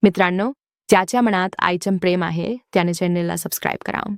मित्रांनो, ज्याच्या मनात आईचं प्रेम आहे त्याने चॅनेलला सबस्क्राईब करावं.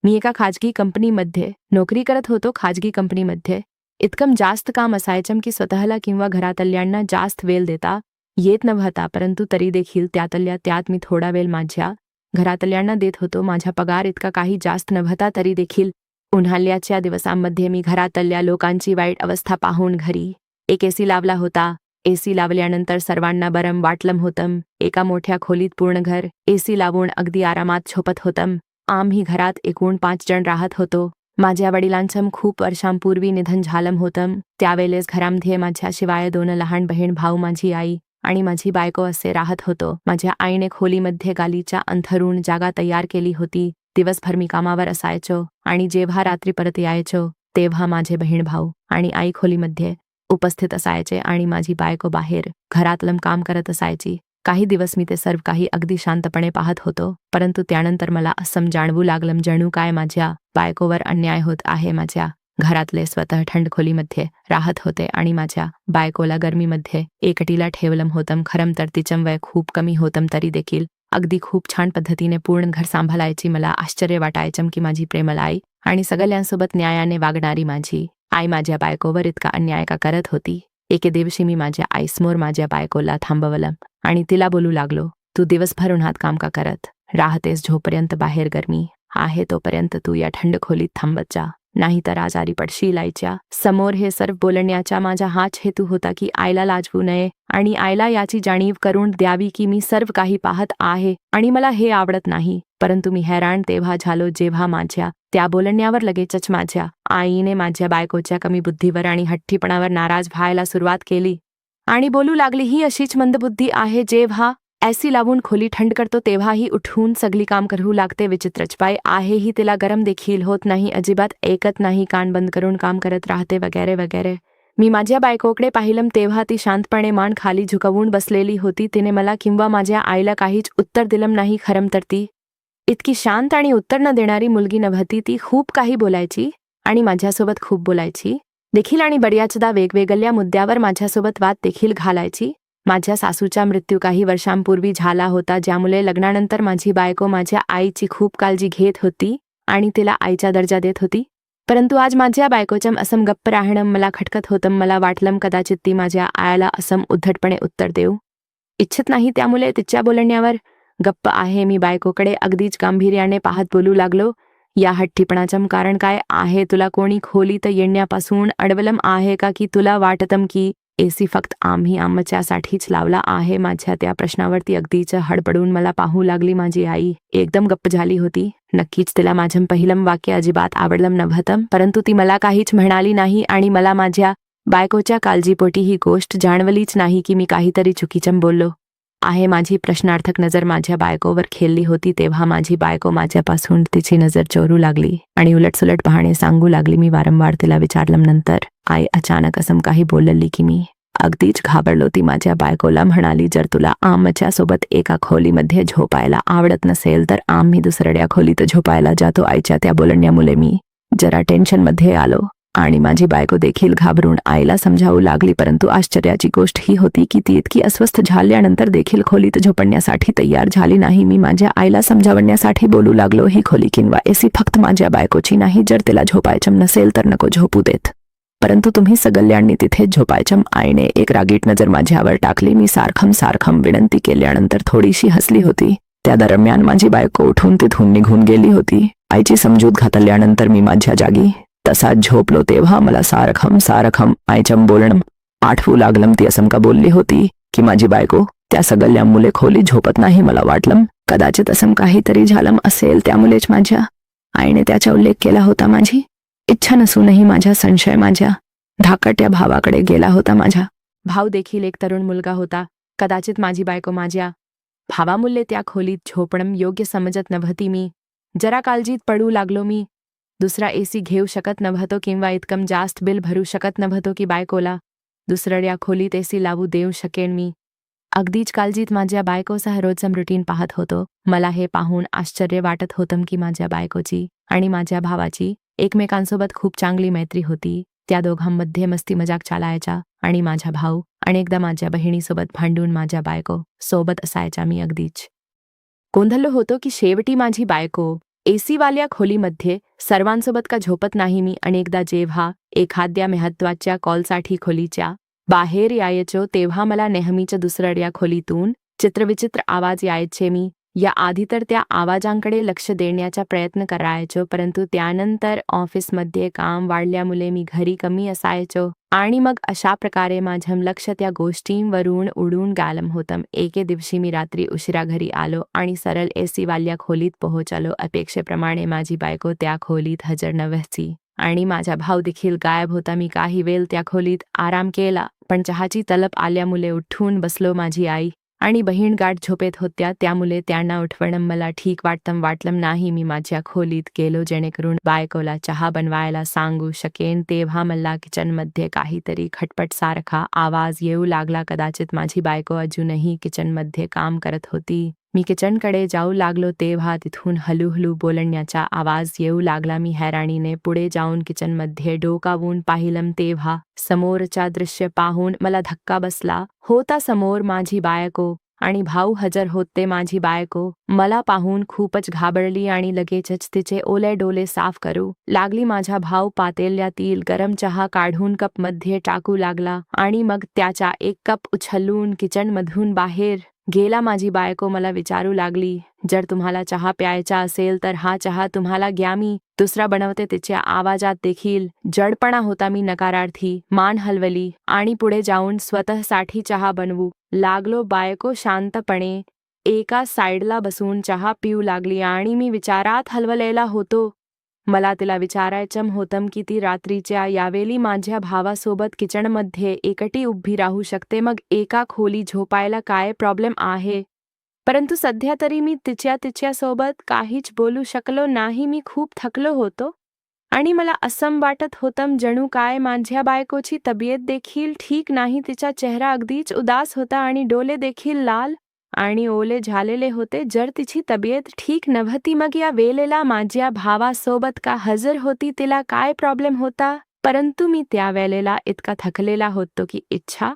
मी एका खाजगी कंपनीमध्ये नोकरी करत होतो. खाजगी कंपनीमध्ये इतकं जास्त काम असायचं की स्वतःला किंवा घरातल्यांना जास्त वेळ देता येत नव्हता, परंतु तरी देखील त्यात मी थोडा वेळ माझ्या घरातल्यांना देत होतो. माझा पगार इतका काही जास्त नव्हता, तरी देखील उन्हाळ्याच्या दिवसांमध्ये मी घरातल्या लोकांची वाईट अवस्था पाहून घरी एक एसी लावला होता. एसी लावल्यानंतर सर्वांना बरं वाटलं होतं. एका मोठ्या खोलीत पूर्ण घर एसी लावून अगदी आरामात झोपत होतं. आम्ही घरात एकूण 5 जण राहत होतो. माझ्या वडिलांचं खूप वर्षांपूर्वी निधन झालं होतं. त्यावेळेस घरामध्ये माझ्याशिवाय 2 लहान बहीण भाऊ, माझी आई आणि माझी बायको असे राहत होतो. माझ्या आईने खोलीमध्ये गालीच्या अंथरून जागा तयार केली होती. दिवसभर मी कामावर असायचो आणि जेव्हा रात्री परत यायचो तेव्हा माझे बहीण भाऊ आणि आई खोलीमध्ये उपस्थित असायचे आणि माझी बायको बाहेर घरातलं काम करत असायची. काही दिवस मी ते सर्व काही अगदी शांतपणे पाहत होतो, परंतु त्यानंतर मला असं जाणवू लागलं जणू काय माझ्या बायकोवर अन्याय होत आहे. माझ्या घरातले स्वतः थंड खोलीमध्ये राहत होते आणि माझ्या बायकोला गरमीमध्ये एकटीला ठेवलं होतं. खरं तर तिचं वय खूप कमी होतं, तरी देखील अगदी खूप छान पद्धतीने पूर्ण घर सांभाळायची. मला आश्चर्य वाटायचं की माझी प्रेमळ आई आणि सगळ्यांसोबत न्यायाने वागणारी माझी आई माझ्या बायकोवर इतका अन्याय का करत होती. एके दिवशी मी माझ्या आईसमोर माझ्या बायकोला थांबवलं आणि तिला बोलू लागलो, तू दिवसभर उन्हात काम का करत राहतेस? जोपर्यंत बाहेर गरमी आहे तोपर्यंत तू या थंड खोलीत थांबत जा, नाहीतर आजारी पडशील. आईच्या समोर हे सर्व बोलण्याचा माझा हाच हेतू होता की आईला लाजवू नये आणि आईला याची जाणीव करून द्यावी की मी सर्व काही पाहत आहे आणि मला हे आवडत नाही. परंतु मी हैराण तेव्हा झालो जेव्हा माझ्या त्या बोलण्यावर लगेचच माझ्या आईने माझ्या बायकोच्या कमी बुद्धीवर आणि हट्टीपणावर नाराज व्हायला सुरुवात केली आणि बोलू लागली, ही अशीच मंदबुद्धी आहे, जेव्हा एसी लावून खोली थंड करतो तेव्हाही उठून सगळी काम करू लागते. विचित्रच बाई आहे ही, तिला गरम देखील होत नाही, अजिबात ऐकत नाही, कान बंद करून काम करत राहते वगैरे वगैरे. मी माझ्या बायकोकडे पाहिलं तेव्हा ती शांतपणे मान खाली झुकवून बसलेली होती. तिने मला किंवा माझ्या आईला काहीच उत्तर दिलं नाही. खरं तर ती इतकी शांत आणि उत्तर न देणारी मुलगी नव्हती. ती खूप काही बोलायची आणि माझ्यासोबत खूप बोलायची देखील आणि बऱ्याचदा वेगवेगळ्या मुद्द्यावर माझ्यासोबत वाद देखील घालायची. माझ्या सासूचा मृत्यू काही वर्षांपूर्वी झाला होता, ज्यामुळे लग्नानंतर माझी बायको माझ्या आईची खूप काळजी घेत होती आणि तिला आईचा दर्जा देत होती. परंतु आज माझ्या बायकोचं असं गप्प राहणं मला खटकत होतं. मला वाटलं कदाचित ती माझ्या आईला असं उद्धटपणे उत्तर देऊ इच्छित नाही, त्यामुळे तिच्या बोलण्यावर गप्प आहे. मी बायकोकडे अगदीच गांभीर्याने पाहत बोलू लागलो, या हट्टीपणाचं कारण काय आहे? तुला कोणी खोलीत येण्यापासून अडवलं आहे का? की तुला वाटतं की एसी फक्त आम्ही आमच्यासाठीच लावला आहे? माझ्या त्या प्रश्नावरती अगदीच हडबडून मला पाहू लागली. माझी आई एकदम गप्प झाली होती. नक्कीच तिला माझं पहिलं वाक्य अजिबात आवडलं नव्हतं, परंतु ती मला काहीच म्हणाली नाही आणि मला माझ्या बायकोच्या काळजीपोटी ही गोष्ट जाणवलीच नाही की मी काहीतरी चुकीचं बोललो आहे. माझी प्रश्नार्थक नजर माझ्या बायकोवर खेळली होती तेव्हा माझी बायको माझ्यापासून तिची नजर चोरू लागली आणि उलटसुलट पाहणे सांगू लागली. मी वारंवार तिला विचारलं नंतर आई अचानक असं काही बोलली की मी अगदीच घाबरलो. ती माझ्या बायकोला म्हणाली, जर तुला आमच्या सोबत एका खोलीमध्ये झोपायला आवडत नसेल तर आम्ही दुसऱ्या खोलीत झोपायला जातो. आईच्या त्या बोलण्यामुळे मी जरा टेन्शनमध्ये आलो आणि माझी बायको देखील घाबरून आईला समजावू लागली. परंतु आश्चर्याची गोष्ट ही होती की ती इतकी अस्वस्थ झाल्यानंतर देखील खोलीत झोपण्यासाठी तयार झाली नाही. मी माझ्या आईला समजावण्यासाठी बोलू लागलो, ही खोली किंवा एसी फक्त माझ्या बायकोची नाही, जर तिला झोपायचं नसेल तर नको झोपू देत, परंतु तुम्ही सगळ्यांनी तिथे झोपायचं. आईने एक रागीट नजर माझ्यावर टाकली. मी सारखं विनंती केल्यानंतर थोडीशी हसली होती. त्या दरम्यान माझी बायको उठून तिथून निघून गेली होती. आईची समजूत घातल्यानंतर मी माझ्या जागी तसाच झोपलो. तेव्हा मला सारखं आईचं बोलणं आठवू लागलं. ती असं का बोलली होती की माझी बायको त्या सगळ्या मुले खोली झोपत नाही. मला वाटलं कदाचित असं काहीतरी झालं असेल, त्यामुळेच माझ्या आईने त्याचा उल्लेख केला होता. माझी इच्छा नसूनही माझा संशय माझ्या धाकट्या भावाकडे गेला होता. माझा भाव देखील एक तरुण मुलगा होता. कदाचित माझी बायको माझ्या भावामुळे त्या खोलीत झोपणं योग्य समजत नव्हती. मी जरा काळजीत पडू लागलो. मी दुसरा एसी घेऊ शकत नव्हतो किंवा इतकं जास्त बिल भरू शकत नव्हतो की बायकोला दुसऱ्या खोलीत एसी लावू देऊ शकेन. मी अगदीच काळजीत माझ्या बायकोसह रोजचं रुटीन पाहत होतो. मला हे पाहून आश्चर्य वाटत होतं की माझ्या बायकोची आणि माझ्या भावाची एकमेकांसोबत खूप चांगली मैत्री होती. त्या दोघांमध्ये मस्ती मजाक चालायचा आणि माझा भाऊ अनेकदा माझ्या बहिणीसोबत भांडून माझ्या बायको सोबत असायच्या मी अगदीच गोंधळलो होतो की शेवटी माझी बायको एसीवाल्या खोलीमध्ये सर्वांसोबत का झोपत नाही. मी अनेकदा जेव्हा एखाद्या महत्त्वाच्या कॉलसाठी खोलीच्या बाहेर यायचो तेव्हा मला नेहमीच्या दुसऱ्या खोलीतून चित्रविचित्र आवाज यायचे. मी या आधी तर त्या आवाजांकडे लक्ष देण्याचा प्रयत्न करायचो, परंतु त्यानंतर ऑफिसमध्ये काम वाढल्यामुळे मी घरी कमी असायचो आणि मग अशा प्रकारे माझं लक्ष त्या गोष्टींवरून उडून गेलं होतं. एके दिवशी मी रात्री उशिरा घरी आलो आणि सरळ एसीवाल्या खोलीत पोहोचलो. अपेक्षेप्रमाणे माझी बायको त्या खोलीत हजर नव्हती आणि माझा भाऊ देखील गायब होता. मी काही वेळ त्या खोलीत आराम केला, पण चहाची तलप आल्यामुळे उठून बसलो. माझी आई आणि बहीण गाढ झोपेत होत्या, त्यामुळे त्यांना उठवणं मला ठीक वाटलं नाही. मी माझ्या खोलीत गेलो जेणेकरून बायकोला चहा बनवायला सांगू शकेन. तेव्हा मला किचनमध्ये काहीतरी खटपटसारखा आवाज येऊ लागला. कदाचित माझी बायको अजूनही किचनमध्ये काम करत होती. मी किचनकडे जाऊ लागलो तेव्हा तिथून हळूहळू बोलण्याचा आवाज येऊ लागला. मी हैराणीने पुढे जाऊन किचनमध्ये डोकावून पाहिलं तेव्हा समोरच्या दृश्य पाहून मला धक्का बसला होता. समोर माझी बायको आणि भाऊ हजर होते. माझी बायको मला पाहून खूपच घाबरली आणि लगेचच तिचे ओले डोळे साफ करू लागली. माझा भाऊ पातेल्यातील गरम चहा काढून कपमध्ये टाकू लागला आणि मग त्याचा एक कप उचलून किचनमधून बाहेर गेला. माझी बायको मला विचारू लागली, जर तुम्हाला चहा प्यायचा असेल तर हा चहा तुम्हाला घ्या, मी दुसरा बनवते. तिच्या आवाजात देखील जडपणा होता. मी नकारार्थी मान हलवली आणि पुढे जाऊन स्वतःसाठी चहा बनवू लागलो. बायको शांतपणे एका साईडला बसून चहा पिऊ लागली आणि मी विचारात हलवलेला होतो. मला तिला विचारायचं होतं की ती रात्रीच्या यावेळी माझ्या भावासोबत किचनमध्ये एकटी उभी राहू शकते, मग एका खोली झोपायला काय प्रॉब्लेम आहे. परंतु सध्या तरी मी तिच्यासोबत काहीच बोलू शकलो नाही. मी खूप थकलो होतो आणि मला असं वाटत होतं जणू काय माझ्या बायकोची तब्येत देखील ठीक नाही. तिचा चेहरा अगदीच उदास होता आणि डोळे देखील लाल आणि ओले झालेले होते. जर तिची तब्येत ठीक नव्हती मग या वेळेला माझ्या भावासोबत का हजर होती, तिला काय प्रॉब्लेम होता. परंतु मी त्या वेळेला इतका थकलेला होतो की इच्छा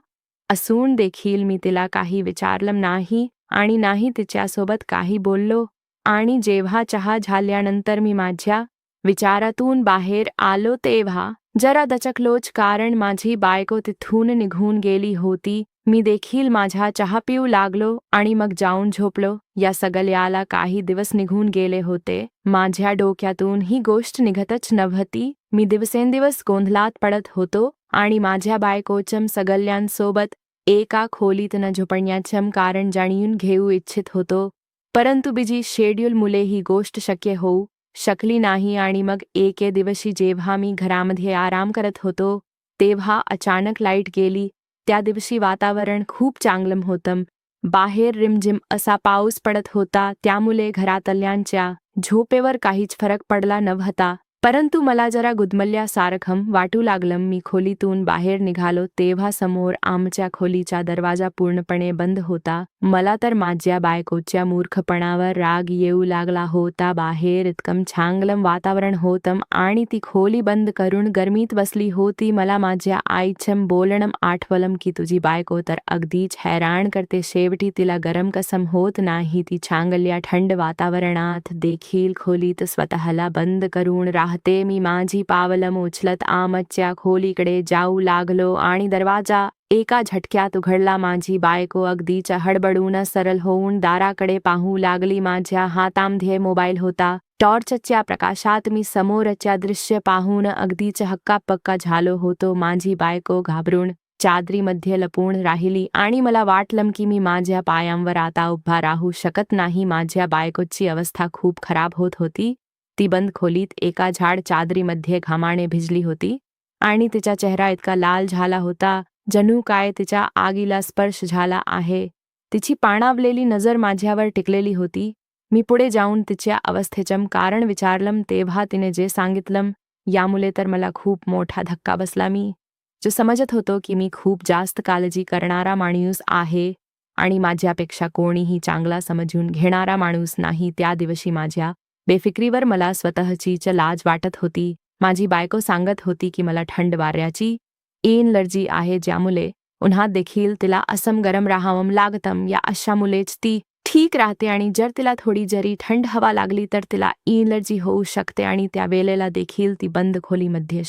असून देखील मी तिला काही विचारलं नाही आणि नाही तिच्यासोबत काही बोललो. आणि जेव्हा चहा झाल्यानंतर मी माझ्या विचारातून बाहेर आलो तेव्हा जरा दचकलोच, कारण माझी बायको तिथून निघून गेली होती. मी देखील माझा चहा पिऊ लागलो आणि मग जाऊन झोपलो. या सगळ्याला काही दिवस निघून गेले होते. माझ्या डोक्यातून ही गोष्ट निघतच नव्हती. मी दिवसेंदिवस गोंधळात पडत होतो आणि माझ्या बायकोच्या सगळ्यांसोबत एका खोलीत न झोपण्याचं कारण जाणून घेऊ इच्छित होतो, परंतु बिजी शेड्यूलमुळे ही गोष्ट शक्य होऊ शकली नाही. आणि मग एके दिवशी जेव्हा मी घरामध्ये आराम करत होतो तेव्हा अचानक लाईट गेली. त्या दिवशी वातावरण खूप चांगलं होतं. बाहेर रिमझिम असा पाऊस पडत होता, त्यामुळे घरातल्यांच्या झोपेवर काहीच फरक पडला नव्हता. परंतु मला जरा गुदमरल्यासारखं वाटू लागलं. मी खोलीतून बाहेर निघालो तेव्हा समोर आमच्या खोलीचा दरवाजा पूर्णपणे बंद होता. मला तर माझ्या बायकोच्या मूर्खपणावर राग येऊ लागला होता. बाहेर इतकं चांगलं वातावरण होतं आणि ती खोली बंद करून गरमीत बसली होती. मला माझ्या आईचं बोलणं आठवलं की तुझी बायको तर अगदीच हैराण करते, शेवटी तिला गरम कसम होत नाही. ती चांगल्या थंड वातावरणात देखील खोलीत स्वतःला बंद करून राहते. मी माझी पावलं उचलत आमच्या खोलीकडे जाऊ लागलो आणि दरवाजा एका झटक्यात उघडला. माझी बायको अगदीच हडबडून सरळ होऊन दाराकडे पाहू लागली. माझ्या हातामध्ये मोबाईल होता. टॉर्चच्या प्रकाशात मी समोरच्या दृश्य पाहून अगदीच हक्कापक्का झालो होतो. माझी बायको घाबरून चादरीमध्ये लपून राहिली आणि मला वाटलं की मी माझ्या पायांवर आता उभा राहू शकत नाही. माझ्या बायकोची अवस्था खूप खराब होत होती. ती बंद खोलीत एका झाड चादरीमध्ये घामाने भिजली होती आणि तिचा चेहरा इतका लाल झाला होता जणू काय तिच्या आगीला स्पर्श झाला आहे. तिची पाणावलेली नजर माझ्यावर टिकलेली होती. मी पुढे जाऊन तिच्या अवस्थेचं कारण विचारलं तेव्हा तिने जे सांगितलं यामुळे तर मला खूप मोठा धक्का बसला. मी जो समजत होतो की मी खूप जास्त काळजी करणारा माणूस आहे आणि माझ्यापेक्षा कोणीही चांगला समजून घेणारा माणूस नाही, त्या दिवशी माझ्या बेफिक्रीवर मला स्वतःचीच लाज वाटत होती. माझी बायको सांगत होती की मला थंड वाऱ्याची एलर्जी आहे, ज्यामुळे उन्हात देखील तिला असम गरम राहावं लागतं. या अशामुळेच ती ठीक राहते आणि जर तिला थोडी जरी थंड हवा लागली तर तिला एलर्जी होऊ शकते आणि त्या वेळेला देखील ती बंद खोलीमध्ये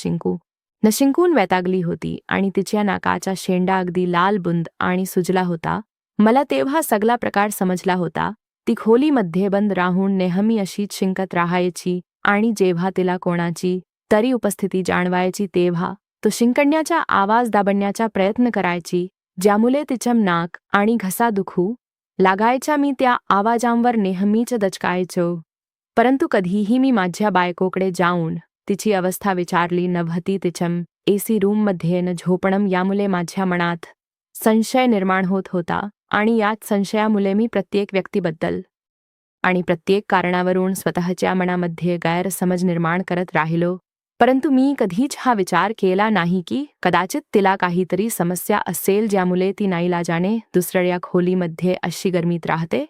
शिंकून वैतागली होती आणि तिच्या नाकाचा शेंडा अगदी लाल बुंद आणि सुजला होता. मला तेव्हा सगळा प्रकार समजला होता. ती खोलीमध्ये बंद राहून नेहमी अशीच शिंकत राहायची आणि जेव्हा तिला कोणाची तरी उपस्थिती जाणवायची तेव्हा तो शिंकण्याचा आवाज दाबण्याचा प्रयत्न करायची, ज्यामुळे तिचं नाक आणि घसा दुखू लागायचा. मी त्या आवाजांवर नेहमीच दचकायचो, परंतु कधीही मी माझ्या बायकोकडे जाऊन तिची अवस्था विचारली नव्हती. तिचं एसी रूममध्ये न झोपणं यामुळे माझ्या मनात संशय निर्माण होत होता आणि याच संशयामुळे मी प्रत्येक व्यक्तीबद्दल आणि प्रत्येक कारणावरून स्वतःच्या मनामध्ये गैरसमज निर्माण करत राहिलो. परंतु मी कधीच हा विचार केला नाही की कदाचित तिला काहीतरी समस्या असेल ज्यामुळे ती नाईलाजाने दुसऱ्या खोलीमध्ये अशी गरमीत राहते.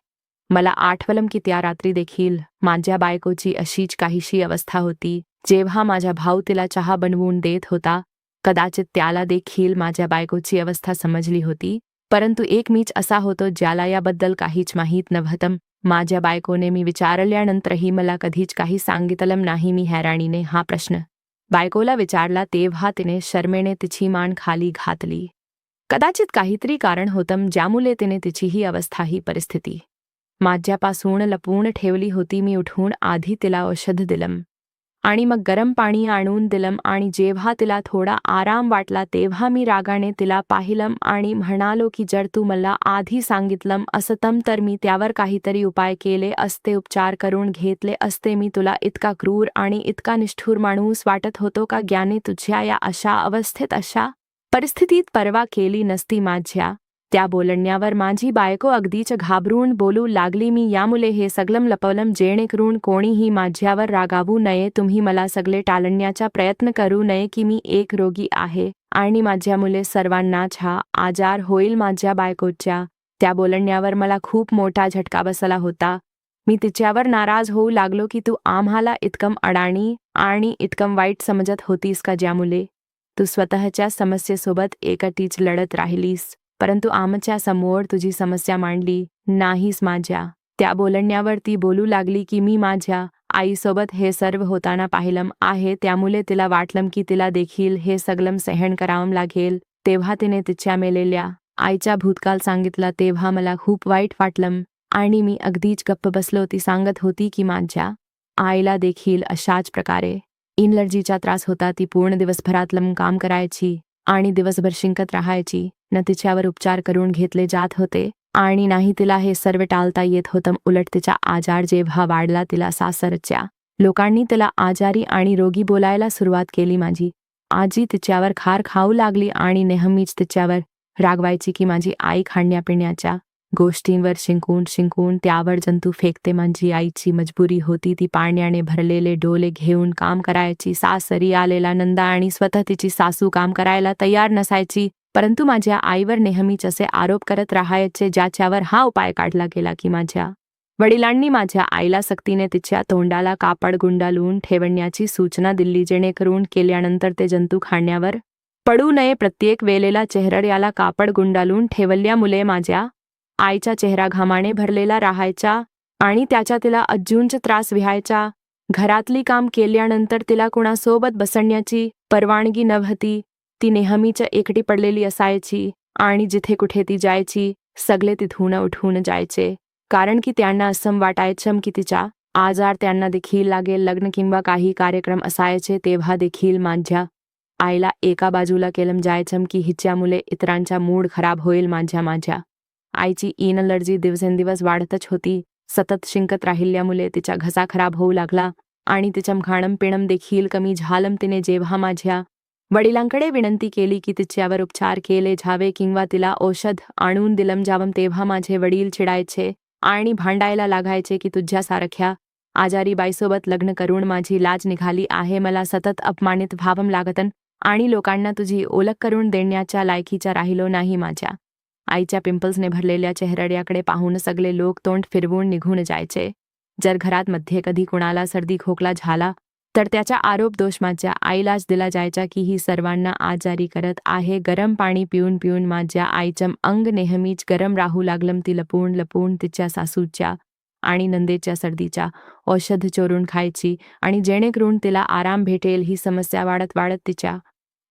मला आठवलं की त्या रात्री देखील माझ्या बायकोची अशीच काहीशी अवस्था होती. जेव्हा माझा भाऊ तिला चहा बनवून देत होता, कदाचित त्याला देखील माझ्या बायकोची अवस्था समजली होती, परंतु एक मीच असा होतो ज्याला याबद्दल काहीच माहीत नव्हतं. माझ्या बायकोने मी विचारल्यानंतरही मला कधीच काही सांगितलं नाही. मी हैराणीने हा प्रश्न बायकोला विचारला तेव्हा तिने शर्मेने तिची मान खाली घातली. कदाचित काहीतरी कारण होतं ज्यामुळे तिने तिची ही अवस्था ही परिस्थिती माझ्यापासून लपवून ठेवली होती. मी उठून आधी तिला औषध दिलं आणि मग गरम पाणी आणून दिलं आणि जेव्हा तिला थोडा आराम वाटला तेव्हा मी रागाने तिला पाहिलं आणि म्हणालो की जर तू मला आधी सांगितलं असतं तर मी त्यावर काहीतरी उपाय केले असते, उपचार करून घेतले असते. मी तुला इतका क्रूर आणि इतका निष्ठुर माणूस वाटत होतो का ज्याने तुझ्या या अशा अवस्थेत अशा परिस्थितीत पर्वा केली नसती माझ्या. त्या बोलण्यावर माझी बायको अगदीच घाबरून बोलू लागली. मी यामुळे हे सगळं लपवलं जेणेकरून कोणीही माझ्यावर रागावू नये. तुम्ही मला सगळे टाळण्याचा प्रयत्न करू नये की मी एक रोगी आहे आणि माझ्यामुळे सर्वांनाच हा आजार होईल. माझ्या बायकोच्या त्या बोलण्यावर मला खूप मोठा झटका बसला होता. मी तिच्यावर नाराज होऊ लागलो की तू आम्हाला इतकं अडाणी आणि इतकं वाईट समजत होतीस का ज्यामुळे तू स्वतःच्या समस्येसोबत एकटीच लढत राहिलीस, परंतु आमच्या समोर तुझी समस्या मांडली नाहीस. माझ्या त्या बोलण्यावर ती बोलू लागली की मी माझ्या आईसोबत हे सर्व होताना पाहिलं आहे, त्यामुळे तिला वाटलं की तिला देखील हे सगळं सहन करावं लागेल. तेव्हा तिने तिच्या मेलेल्या आईचा भूतकाळ सांगितला तेव्हा मला खूप वाईट वाटलं आणि मी अगदीच गप्प बसलो. ती सांगत होती की माझ्या आईला देखील अशाच प्रकारे एलर्जीचा त्रास होता. ती पूर्ण दिवसभरातलं काम करायची आणि दिवसभर शिंकत राहायची. न तिच्यावर उपचार करून घेतले जात होते आणि नाही तिला हे सर्व टाळता येत होतं. उलट तिचा आजार जेव्हा वाढला तिला सासरच्या लोकांनी तिला आजारी आणि रोगी बोलायला सुरुवात केली. माझी आजी तिच्यावर खार खाऊ लागली आणि नेहमीच तिच्यावर रागवायची की माझी आई खाण्यापिण्याच्या गोष्टींवर शिंकून त्यावर जंतू फेकते. माझी आईची मजबुरी होती, ती पाण्याने भरलेले डोले घेऊन काम करायची. सासरी आलेला नंदा आणि स्वतः तिची सासू काम करायला तयार नसायची, परंतु माझ्या आईवर नेहमीच असे आरोप करत राहायचे, ज्याच्यावर हा उपाय काढला गेला की माझ्या वडिलांनी माझ्या आईला सक्तीने तिच्या तोंडाला कापड गुंडाळून ठेवण्याची सूचना दिली, जेणेकरून केल्यानंतर ते जंतू खाण्यावर पडू नये. प्रत्येक वेळेला चेहऱ्याला कापड गुंडाळून ठेवल्यामुळे माझ्या आईचा चेहरा घामाने भरलेला राहायचा आणि त्याचा तिला अजूनच त्रास व्हायचा. घरातली काम केल्यानंतर तिला कुणासोबत बसण्याची परवानगी नव्हती. ती नेहमीच एकटी पडलेली असायची आणि जिथे कुठे ती जायची सगळे तिथून उठून जायचे, कारण की त्यांना असं वाटायचं की तिचा आजार त्यांना देखील लागेल. लग्न किंवा काही कार्यक्रम असायचे तेव्हा देखील माझ्या आईला एका बाजूला केलं जायचं की हिच्यामुळे इतरांचा मूड खराब होईल. माझ्या आईची एलर्जी दिवसेंदिवस वाढतच होती. सतत शिंकत राहिल्यामुळे तिचा घसा खराब होऊ लागला आणि तिचं खाणं पिणं देखील कमी झालं. तिने जेव्हा माझ्या वडिलांकडे विनंती केली की तिच्यावर उपचार केले जावे किंवा तिला औषध आणून दिलं जावं, तेव्हा माझे वडील चिडायचे आणि भांडायला लागायचे की तुझ्यासारख्या आजारी बाईसोबत लग्न करून माझी लाज निघाली आहे. मला सतत अपमानित व्हावं लागतं आणि लोकांना तुझी ओळख करून देण्याच्या लायकीचा राहिलो नाही. माझ्या आईच्या पिंपल्सने भरलेल्या चेहऱ्याकडे पाहून सगळे लोक तोंड फिरवून निघून जायचे. जर घरात मध्ये कधी कुणाला सर्दी खोकला झाला तर त्याचा आरोप दोष माझ्या आईलाच दिला जायचा की ही सर्वांना आजारी करत आहे. गरम पाणी पिऊन पिऊन माझ्या आईचं अंग नेहमीच गरम राहू लागलं. ती लपून लपून तिच्या सासूच्या आणि नंदेच्या सर्दीच्या औषध चोरून खायची आणि जेणेकरून तिला आराम भेटेल ही समस्या वाढत वाढत तिच्या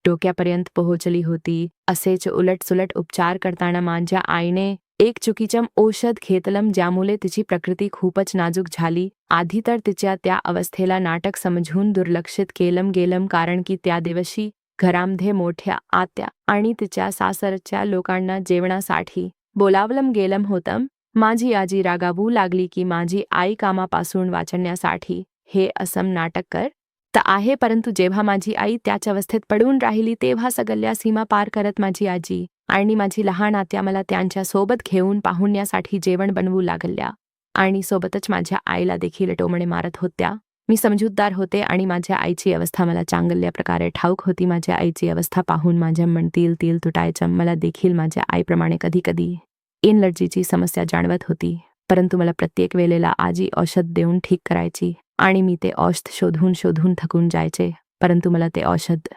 डोक्यापर्यंत पोहोचली होती. असेच उलटसुलट उपचार करताना माझ्या आईने एक चुकीचं औषध घेतलं ज्यामुळे तिची प्रकृती खूपच नाजूक झाली. आधी तर तिच्या त्या अवस्थेला नाटक समजून दुर्लक्षित केलं गेलं कारण की त्या दिवशी घरामध्ये मोठ्या आत्या आणि तिच्या सासरच्या लोकांना जेवणासाठी बोलावलं गेलं होतं. माझी आजी रागावू लागली की माझी आई कामापासून वाचण्यासाठी हे असं नाटक करत आहे. परंतु जेव्हा माझी आई त्याच अवस्थेत पडून राहिली तेव्हा सगळ्या सीमा पार करत माझी आजी आणि माझी लहान आत्या मला त्यांच्या सोबत घेऊन पाहुण्यासाठी जेवण बनवू लागल्या आणि सोबतच माझ्या आईला देखील टोमणे मारत होत्या. मी समजूतदार होते आणि माझ्या आईची अवस्था मला चांगल्या प्रकारे ठाऊक होती. माझ्या आईची अवस्था पाहून माझ्या मन तिल तुटायचं. मला देखील माझ्या आईप्रमाणे कधी कधी एलर्जीची समस्या जाणवत होती. परंतु मला प्रत्येक वेळेला आजी औषध देऊन ठीक करायची आणि मी ते औषध शोधून शोधून थकून जायचे. परंतु मला ते औषध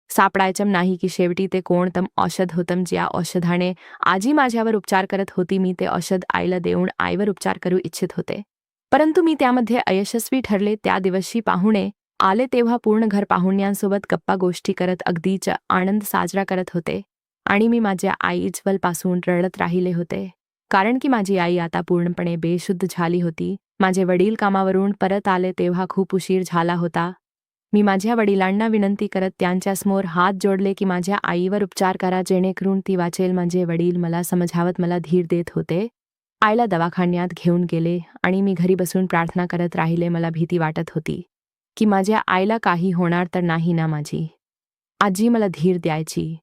सापडायचं नाही की शेवटी ते कोणतं औषध होतं ज्या औषधाने आजी माझ्यावर उपचार करत होती. मी ते औषध आईला देऊन आईवर उपचार करू इच्छित होते. परंतु मी त्यामध्ये अयशस्वी ठरले. त्या दिवशी पाहुणे आले तेव्हा पूर्ण घर पाहुण्यांसोबत गप्पा गोष्टी करत अगदीच आनंद साजरा करत होते आणि मी माझ्या आईजवळपासून रडत राहिले होते कारण की माझी आई आता पूर्णपणे बेशुद्ध झाली होती. माझे वडील कामावरून परत आले तेव्हा खूप उशीर झाला होता. मी माझ्या वडिलांना विनंती करत त्यांच्यासमोर हात जोडले की माझ्या आईवर उपचार करा जेणेकरून ती वाचेल. माझे वडील मला समजावत मला धीर देत होते. आईला दवाखान्यात घेऊन गेले आणि मी घरी बसून प्रार्थना करत राहिले. मला भीती वाटत होती की माझ्या आईला काही होणार तर नाही ना. माझी आजी मला धीर द्यायची,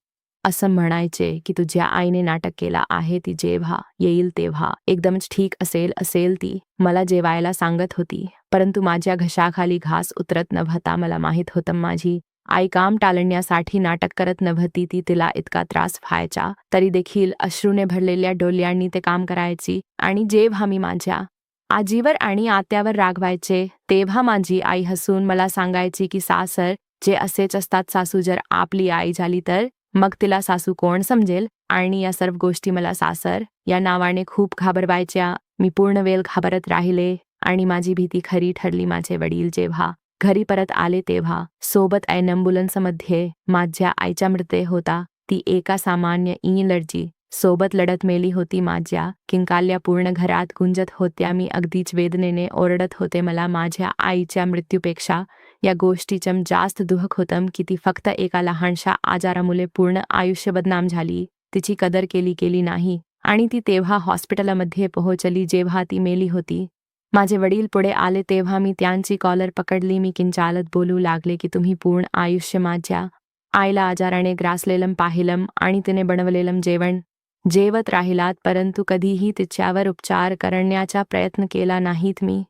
असं म्हणायचे की तुझ्या आईने नाटक केला आहे. ती जेव्हा येईल तेव्हा एकदमच ठीक असेल ती मला जेवायला सांगत होती. परंतु माझ्या घशाखाली घास उतरत नव्हता. मला माहीत होतं माझी आई काम टाळण्यासाठी नाटक करत नव्हती. तिला इतका त्रास व्हायचा तरी देखील अश्रूने भरलेल्या डोळ्यांनी ते काम करायची आणि जेव्हा मी माझ्या आजीवर आणि आत्यावर रागवायचे तेव्हा माझी आई हसून मला सांगायची की सासर जे असेच असतात. सासू जर आपली आई झाली तर मग तिला सासू कोण समजेल. आणि या सर्व गोष्टी मला सासर या नावाने खूप घाबरवायच्या. मी पूर्ण वेळ घाबरत राहिले आणि माझी भीती खरी ठरली. माझे वडील जेव्हा घरी परत आले तेव्हा सोबत ॲम्ब्युलन्समध्ये माझ्या आईचा मृतदेह होता. ती एका सामान्य एलर्जी सोबत लढत मेली होती. माझ्या किंकाल्या पूर्ण घरात गुंजत होत्या. मी अगदीच वेदनेने ओरडत होते. मला माझ्या आईच्या मृत्यूपेक्षा या गोष्टीचं जास्त दुःख होतं की ती फक्त एका लहानशा आजारामुळे पूर्ण आयुष्य बदनाम झाली. तिची कदर केली नाही आणि ती तेव्हा हॉस्पिटलमध्ये पोहोचली जेव्हा ती मेली होती. माझे वडील पुढे आले तेव्हा मी त्यांची कॉलर पकडली. मी किंचाळत बोलू लागले की तुम्ही पूर्ण आयुष्य माझ्या आईला आजाराने ग्रासलेलं पाहिलं आणि तिने बनवलेलं जेवण जेवत राहिलात परंतु कधीही तिच्यावर उपचार करण्याचा प्रयत्न केला नाहीत. मी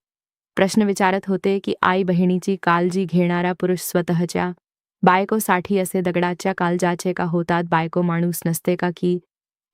प्रश्न विचारत होते की आई बहिणीची काळजी घेणारा पुरुष स्वतःच्या बायकोसाठी असे दगडाच्या काळजाचे का होतात. बायको माणूस नसते का की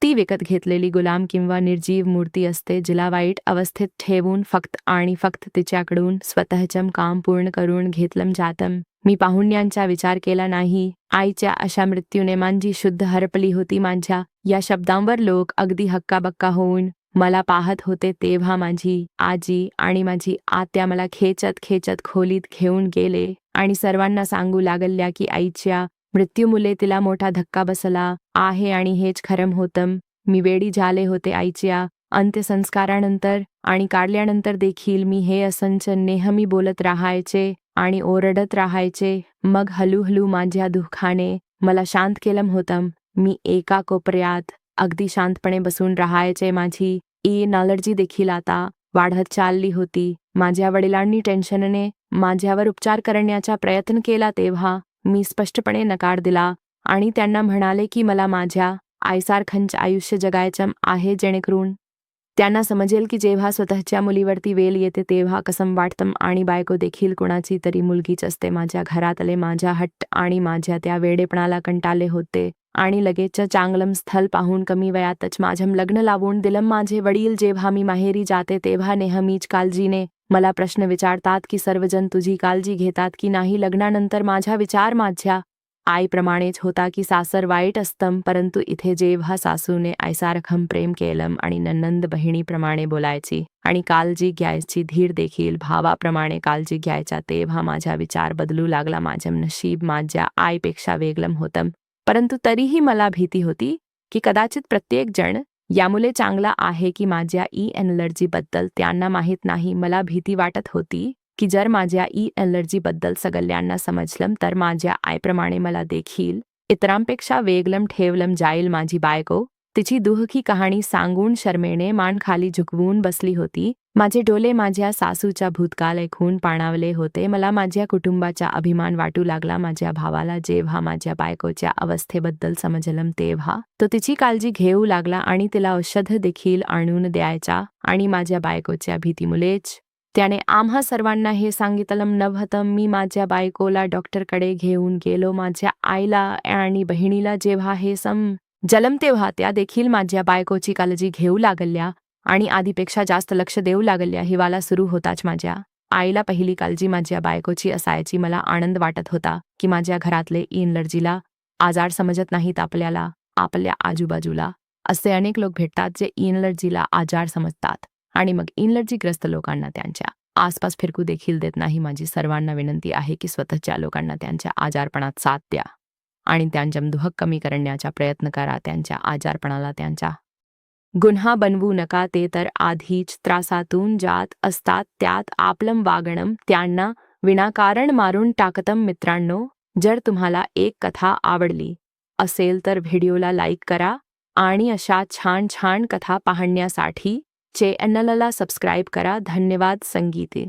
ती विकत घेतलेली गुलाम किंवा निर्जीव मूर्ती असते जिला वाईट अवस्थेत ठेवून फक्त आणि फक्त तिच्याकडून स्वतःचं काम पूर्ण करून घेतलं जातं. मी पाहुण्यांचा विचार केला नाही. आईच्या अशा मृत्यूने माझी शुद्ध हरपली होती. माझ्या या शब्दांवर लोक अगदी हक्काबक्का होऊन मला पाहत होते तेव्हा माझी आजी आणि माझी आत्या मला खेचत खोलीत घेऊन गेले आणि सर्वांना सांगू लागल्या की आईच्या मृत्यूमुळे तिला मोठा धक्का बसला आहे आणि हेच खरं होतं. मी वेडी झाले होते. आईच्या अंत्यसंस्कारानंतर आणि काढल्यानंतर देखील मी हे असंच नेहमी बोलत राहायचे आणि ओरडत राहायचे. मग हळूहळू माझ्या दुःखाने मला शांत केलं होतं. मी एका कोपऱ्यात अगदी शांतपणे बसून राहायचे. माझी एलर्जी देखील आता वाढत चालली होती. माझ्या वडिलांनी टेन्शनने माझ्यावर उपचार करण्याचा प्रयत्न केला तेव्हा मी स्पष्टपणे नकार दिला आणि त्यांना म्हणाले की मला माझ्या आईसारखंच आयुष्य जगायचं आहे जेणेकरून त्यांना समजेल की जेव्हा स्वतःच्या मुलीवरती वेळ येते तेव्हा कसं वाटतं आणि बायको देखील कोणाची तरी मुलगीच असते. माझ्या घरातले माझ्या हट्ट आणि माझ्या त्या वेडेपणाला कंटाळले होते आणि लगेच चांगलं स्थळ पाहून कमी वयातच माझं लग्न लावून दिलं. माझे वडील जेव्हा मी माहेरी जाते तेव्हा नेहमीच काळजीने मला प्रश्न विचारतात की सर्वजण तुझी काळजी घेतात की नाही. लग्नानंतर माझा विचार माझ्या आईप्रमाणेच होता की सासर वाईट असतं, परंतु इथे जेव्हा सासूने आईसारखं प्रेम केलं आणि नणंद बहिणीप्रमाणे बोलायची आणि काळजी घ्यायची, धीर देखील भावाप्रमाणे काळजी घ्यायचा, तेव्हा माझा विचार बदलू लागला. माझं नशीब माझ्या आईपेक्षा वेगळं होतं, परंतु तरीही मला भीती होती की कदाचित प्रत्येक जण यामुळे चांगला आहे की माझ्या एलर्जीबद्दल त्यांना माहीत नाही. मला भीती वाटत होती की जर माझ्या एलर्जीबद्दल सगळ्यांना समजलं तर माझ्या आईप्रमाणे मला देखील इतरांपेक्षा वेगळं ठेवलं जाईल. माझी बायको तिची दुःखी कहाणी सांगून शरमेने मान खाली झुकवून बसली होती. माझे डोळे माझ्या सासूच्या भूतकाळ ऐकून पाणावले होते. मला माझ्या कुटुंबाचा अभिमान वाटू लागला. माझ्या भावाला जेव्हा माझ्या बायकोच्या अवस्थेबद्दल समजलं तेव्हा तो तिची काळजी घेऊ लागला आणि तिला औषध देखील आणून द्यायचा आणि माझ्या बायकोच्या भीतीमुळेच त्याने आम्हा सर्वांना हे सांगितलं नव्हतं. मी माझ्या बायकोला डॉक्टरकडे घेऊन गेलो. माझ्या आईला आणि बहिणीला जेव्हा हे जलम तेव्हा त्या देखील माझ्या बायकोची काळजी घेऊ लागल्या आणि आधीपेक्षा जास्त लक्ष देऊ लागल्या. हिवाळा सुरू होताच माझ्या आईला पहिली काळजी माझ्या बायकोची असायची. मला आनंद वाटत होता की माझ्या घरातले एलर्जीला आजार समजत नाहीत. आपल्याला आपल्या आजूबाजूला असे अनेक लोक भेटतात जे एलर्जीला आजार समजतात आणि मग एलर्जीग्रस्त लोकांना त्यांच्या आसपास फिरकू देखील देत नाही. माझी सर्वांना विनंती आहे की स्वतःच्या लोकांना त्यांच्या आजारपणात साथ द्या आणि त्यांच्या दुःख कमी करण्याचा प्रयत्न करा. त्यांच्या आजारपणाला त्यांचा गुन्हा बनवू नका. ते तर आधीच त्रासातून जात असतात, त्यात आपलं वागणं त्यांना विनाकारण मारून टाकतं. मित्रांनो, जर तुम्हाला एक कथा आवडली असेल तर व्हिडिओला लाईक करा आणि अशा छान छान कथा पाहण्यासाठी चॅनलला सबस्क्राईब करा. धन्यवाद. संगीते.